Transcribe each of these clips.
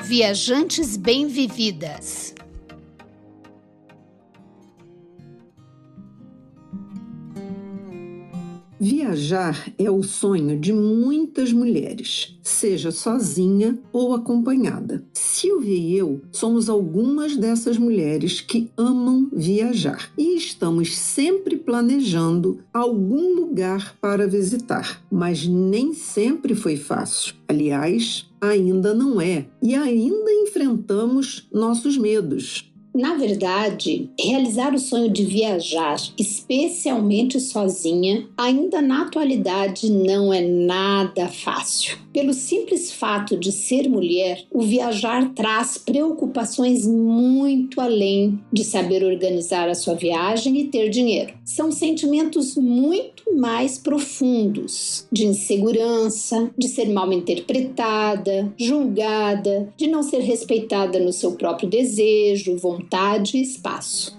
Viajantes Bem-Vividas. Viajar é o sonho de muitas mulheres, seja sozinha ou acompanhada. Silvia e eu somos algumas dessas mulheres que amam viajar e estamos sempre planejando algum lugar para visitar, mas nem sempre foi fácil. Aliás, ainda não é, e ainda enfrentamos nossos medos. Na verdade, realizar o sonho de viajar, especialmente sozinha, ainda na atualidade não é nada fácil. Pelo simples fato de ser mulher, o viajar traz preocupações muito além de saber organizar a sua viagem e ter dinheiro. São sentimentos muito mais profundos, de insegurança, de ser mal interpretada, julgada, de não ser respeitada no seu próprio desejo, vontade e espaço.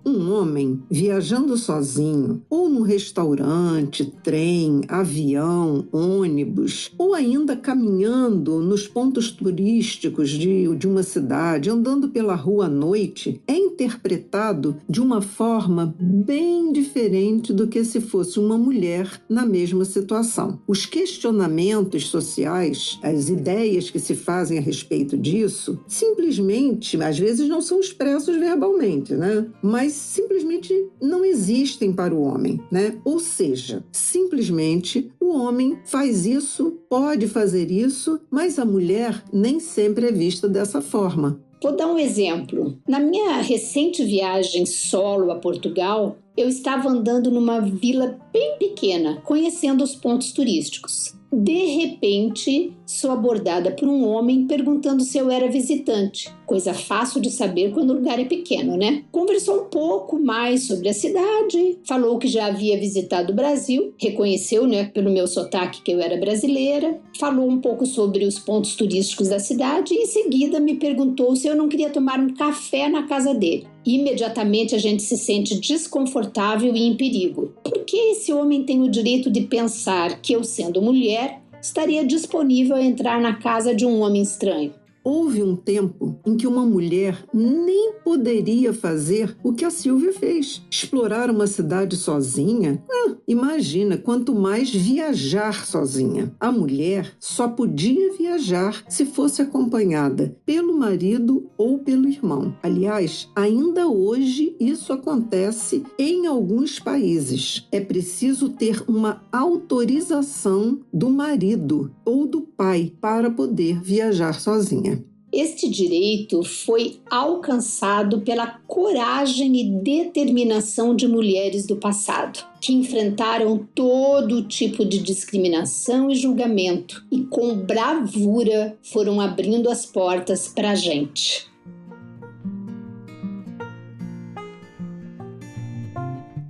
Um homem viajando sozinho, ou num restaurante, trem, avião, ônibus, ou ainda caminhando nos pontos turísticos de uma cidade, andando pela rua à noite, é interpretado de uma forma bem diferente do que se fosse uma mulher na mesma situação. Os questionamentos sociais, as ideias que se fazem a respeito disso, simplesmente, às vezes não são expressos verbalmente, né? Mas simplesmente não existem para o homem, né? Ou seja, simplesmente o homem faz isso, pode fazer isso, mas a mulher nem sempre é vista dessa forma. Vou dar um exemplo. Na minha recente viagem solo a Portugal, eu estava andando numa vila bem pequena, conhecendo os pontos turísticos. De repente, sou abordada por um homem perguntando se eu era visitante. Coisa fácil de saber quando o lugar é pequeno, né? Conversou um pouco mais sobre a cidade, falou que já havia visitado o Brasil, reconheceu, né, pelo meu sotaque que eu era brasileira, falou um pouco sobre os pontos turísticos da cidade e em seguida me perguntou se eu não queria tomar um café na casa dele. Imediatamente a gente se sente desconfortável e em perigo. Por que esse homem tem o direito de pensar que eu, sendo mulher, estaria disponível a entrar na casa de um homem estranho? Houve um tempo em que uma mulher nem poderia fazer o que a Silvia fez. Explorar uma cidade sozinha? Imagina, quanto mais viajar sozinha. A mulher só podia viajar se fosse acompanhada pelo marido ou pelo irmão. Aliás, ainda hoje isso acontece em alguns países. É preciso ter uma autorização do marido ou do pai para poder viajar sozinha. Este direito foi alcançado pela coragem e determinação de mulheres do passado, que enfrentaram todo tipo de discriminação e julgamento e com bravura foram abrindo as portas para a gente.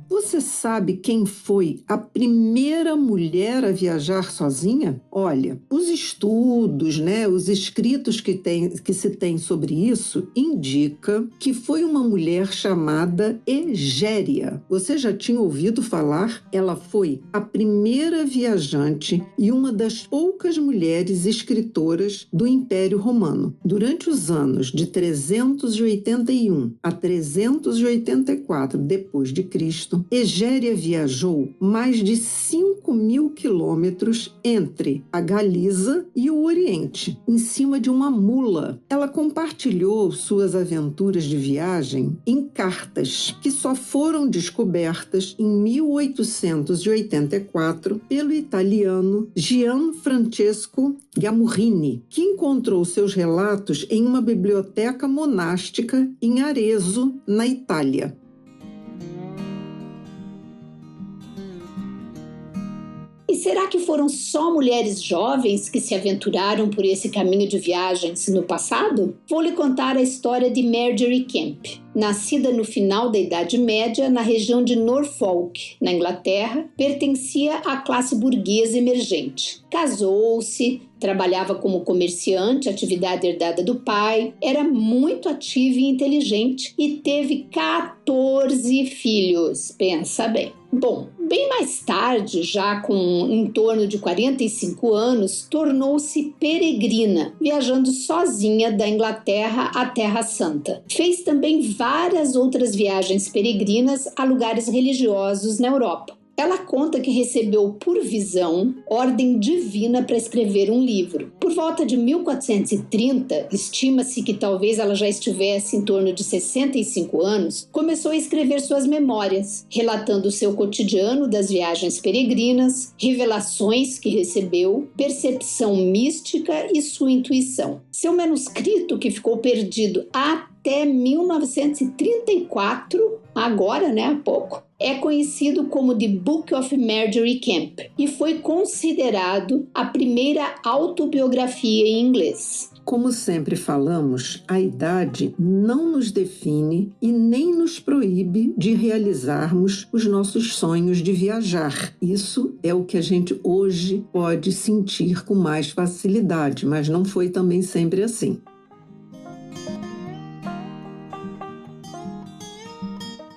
Você sabe quem foi a primeira mulher a viajar sozinha? Olha, os estudos, né, os escritos que se tem sobre isso indica que foi uma mulher chamada Egéria. Você já tinha ouvido falar? Ela foi a primeira viajante e uma das poucas mulheres escritoras do Império Romano. Durante os anos de 381 a 384 depois de Cristo, Egéria viajou mais de 5.000 quilômetros entre a Galiza e o Oriente, em cima de uma mula. Ela compartilhou suas aventuras de viagem em cartas, que só foram descobertas em 1884 pelo italiano Gianfrancesco Gamurrini, que encontrou seus relatos em uma biblioteca monástica em Arezzo, na Itália. E será que foram só mulheres jovens que se aventuraram por esse caminho de viagens no passado? Vou lhe contar a história de Margery Kemp. Nascida no final da Idade Média, na região de Norfolk, na Inglaterra, pertencia à classe burguesa emergente. Casou-se, trabalhava como comerciante, atividade herdada do pai, era muito ativa e inteligente e teve 14 filhos, pensa bem. Bom, bem mais tarde, já com em torno de 45 anos, tornou-se peregrina, viajando sozinha da Inglaterra à Terra Santa. Fez também várias outras viagens peregrinas a lugares religiosos na Europa. Ela conta que recebeu por visão ordem divina para escrever um livro. Por volta de 1430, estima-se que talvez ela já estivesse em torno de 65 anos, começou a escrever suas memórias, relatando o seu cotidiano das viagens peregrinas, revelações que recebeu, percepção mística e sua intuição. Seu manuscrito, que ficou perdido até 1934, agora, há pouco, é conhecido como The Book of Margery Kempe e foi considerado a primeira autobiografia em inglês. Como sempre falamos, a idade não nos define e nem nos proíbe de realizarmos os nossos sonhos de viajar. Isso é o que a gente hoje pode sentir com mais facilidade, mas não foi também sempre assim.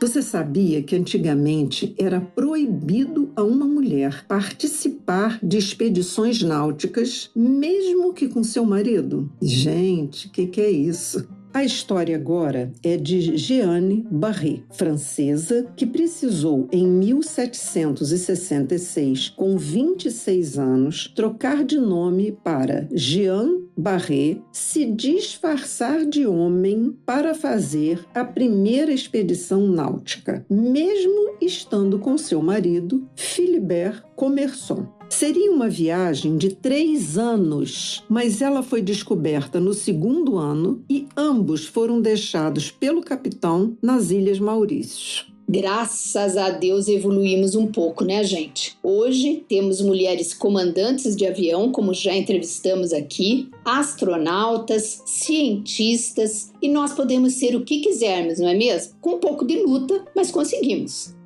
Você sabia que antigamente era proibido a uma mulher participar de expedições náuticas, mesmo que com seu marido? Gente, o que é isso? A história agora é de Jeanne Barré, francesa, que precisou, em 1766, com 26 anos, trocar de nome para Jeanne Barré, se disfarçar de homem para fazer a primeira expedição náutica, mesmo estando com seu marido, Philibert Commerson. Seria uma viagem de 3 anos, mas ela foi descoberta no segundo ano e ambos foram deixados pelo capitão nas Ilhas Maurícios. Graças a Deus evoluímos um pouco, né, gente? Hoje temos mulheres comandantes de avião, como já entrevistamos aqui, astronautas, cientistas, e nós podemos ser o que quisermos, não é mesmo? Com um pouco de luta, mas conseguimos.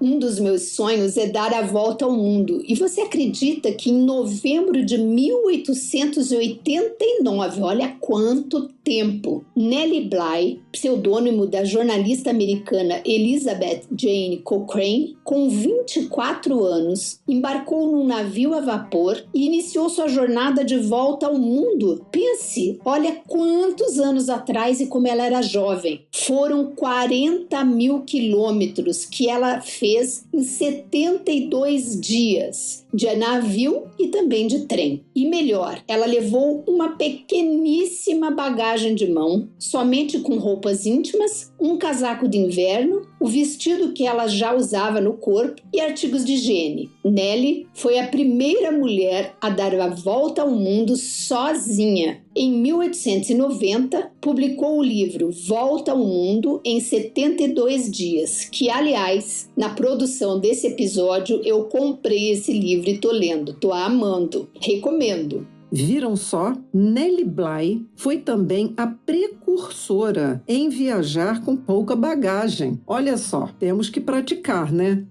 Um dos meus sonhos é dar a volta ao mundo. E você acredita que em novembro de 1889, olha quanto tempo, Nellie Bly, pseudônimo da jornalista americana Elizabeth Jane Cochrane, com 24 anos, embarcou num navio a vapor e iniciou sua jornada de volta ao mundo. Pense, olha quantos anos atrás e como ela era jovem. Foram 40 mil quilômetros que ela fez em 72 dias, de navio e também de trem. E melhor, ela levou uma pequeníssima bagagem de mão, somente com roupas íntimas, um casaco de inverno, o vestido que ela já usava no corpo e artigos de higiene. Nellie foi a primeira mulher a dar a volta ao mundo sozinha. Em 1890, publicou o livro Volta ao Mundo em 72 dias, que, aliás, na produção desse episódio, eu comprei esse livro e tô lendo, tô amando, recomendo. Viram só? Nellie Bly foi também a precursora em viajar com pouca bagagem. Olha só, temos que praticar, né?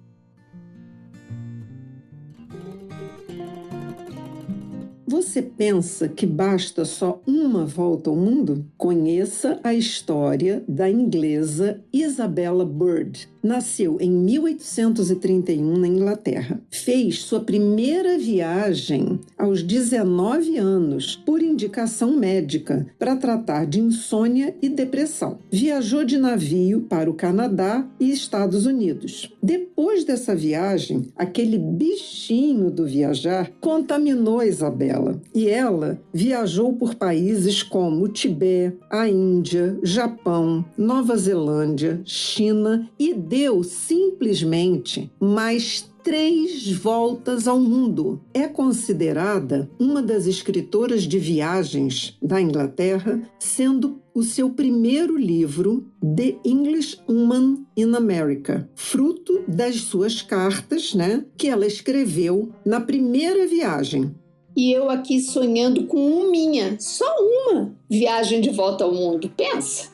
Você pensa que basta só uma volta ao mundo? Conheça a história da inglesa Isabella Bird. Nasceu em 1831 na Inglaterra. Fez sua primeira viagem aos 19 anos, por indicação médica, para tratar de insônia e depressão. Viajou de navio para o Canadá e Estados Unidos. Depois dessa viagem, aquele bichinho do viajar contaminou Isabella e ela viajou por países como o Tibete, a Índia, Japão, Nova Zelândia, China e deu simplesmente mais 3 voltas ao mundo. É considerada uma das escritoras de viagens da Inglaterra, sendo o seu primeiro livro, The English Woman in America, fruto das suas cartas, que ela escreveu na primeira viagem. E eu aqui sonhando com só uma viagem de volta ao mundo, pensa!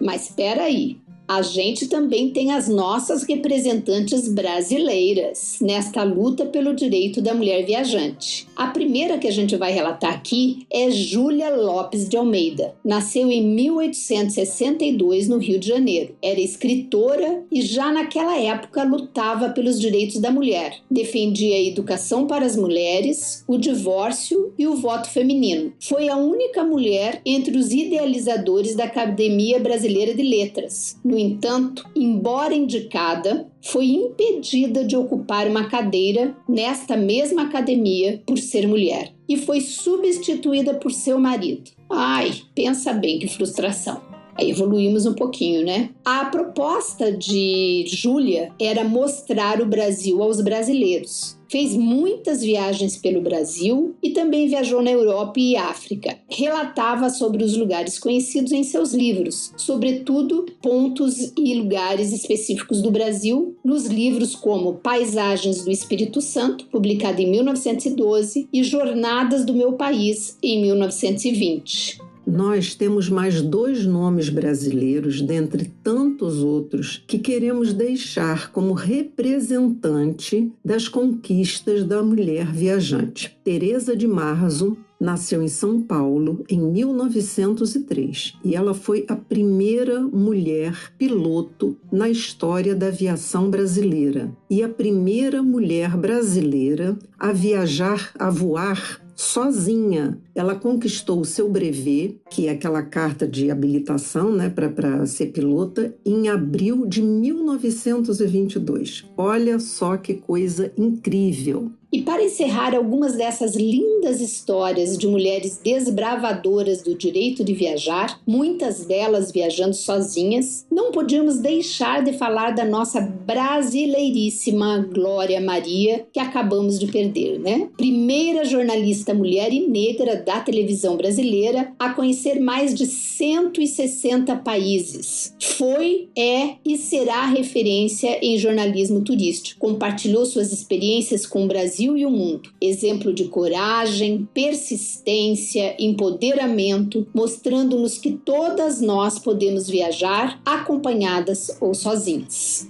Mas espera aí, a gente também tem as nossas representantes brasileiras nesta luta pelo direito da mulher viajante. A primeira que a gente vai relatar aqui é Júlia Lopes de Almeida. Nasceu em 1862 no Rio de Janeiro. Era escritora e já naquela época lutava pelos direitos da mulher. Defendia a educação para as mulheres, o divórcio e o voto feminino. Foi a única mulher entre os idealizadores da Academia Brasileira de Letras. No entanto, embora indicada, foi impedida de ocupar uma cadeira nesta mesma academia por ser mulher e foi substituída por seu marido. Ai, pensa bem que frustração. Aí evoluímos um pouquinho, né? A proposta de Júlia era mostrar o Brasil aos brasileiros. Fez muitas viagens pelo Brasil e também viajou na Europa e África. Relatava sobre os lugares conhecidos em seus livros, sobretudo pontos e lugares específicos do Brasil, nos livros como Paisagens do Espírito Santo, publicado em 1912, e Jornadas do Meu País, em 1920. Nós temos mais 2 nomes brasileiros, dentre tantos outros, que queremos deixar como representante das conquistas da mulher viajante. Teresa de Marzo nasceu em São Paulo em 1903 e ela foi a primeira mulher piloto na história da aviação brasileira e a primeira mulher brasileira a viajar, a voar sozinha. Ela conquistou o seu brevet, que é aquela carta de habilitação, né, para ser pilota, em abril de 1922. Olha só que coisa incrível! E para encerrar algumas dessas lindas histórias de mulheres desbravadoras do direito de viajar, muitas delas viajando sozinhas, não podíamos deixar de falar da nossa brasileiríssima Glória Maria, que acabamos de perder, né? Primeira jornalista mulher e negra da televisão brasileira a conhecer mais de 160 países. Foi, é e será referência em jornalismo turístico. Compartilhou suas experiências com o Brasil e o mundo. Exemplo de coragem, persistência, empoderamento, mostrando-nos que todas nós podemos viajar acompanhadas ou sozinhas.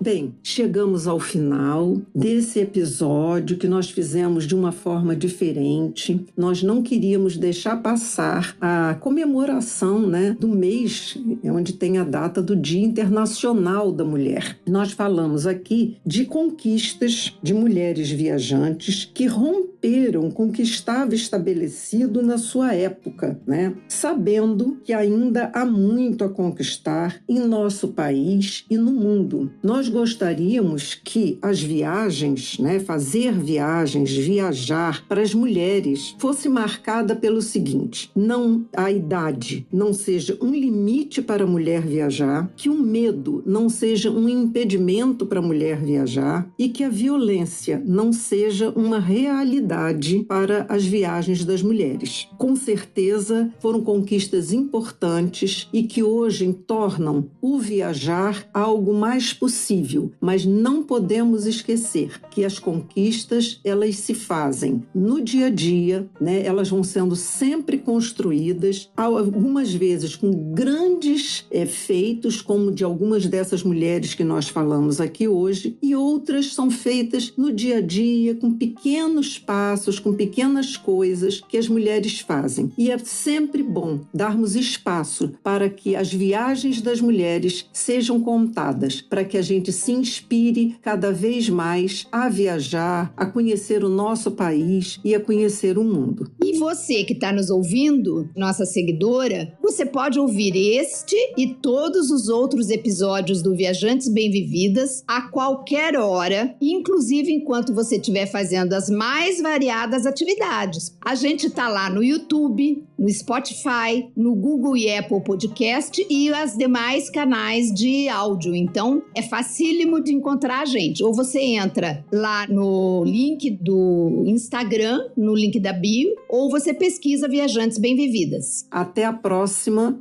Bem, chegamos ao final desse episódio que nós fizemos de uma forma diferente. Nós não queríamos deixar passar a comemoração, né, do mês onde tem a data do Dia Internacional da Mulher. Nós falamos aqui de conquistas de mulheres viajantes que romperam com o que estava estabelecido na sua época, né? Sabendo que ainda há muito a conquistar em nosso país e no mundo. Nós gostaríamos que as viagens, né, fazer viagens, viajar para as mulheres fosse marcada pelo seguinte: não a idade não seja um limite para a mulher viajar, que o medo não seja um impedimento para a mulher viajar e que a violência não seja uma realidade para as viagens das mulheres. Com certeza foram conquistas importantes e que hoje tornam o viajar algo mais possível. Mas não podemos esquecer que as conquistas, elas se fazem no dia a dia, né? Elas vão sendo sempre construídas, algumas vezes com grandes feitos, como de algumas dessas mulheres que nós falamos aqui hoje, e outras são feitas no dia a dia, com pequenos passos, com pequenas coisas que as mulheres fazem. E é sempre bom darmos espaço para que as viagens das mulheres sejam contadas, para que a gente se inspire cada vez mais a viajar, a conhecer o nosso país e a conhecer o mundo. E você que está nos ouvindo, nossa seguidora, você pode ouvir este e todos os outros episódios do Viajantes Bem-Vividas a qualquer hora, inclusive enquanto você estiver fazendo as mais variadas atividades. A gente está lá no YouTube, no Spotify, no Google e Apple Podcast e as demais canais de áudio. Então, é facílimo de encontrar a gente. Ou você entra lá no link do Instagram, no link da bio, ou você pesquisa Viajantes Bem-Vividas. Até a próxima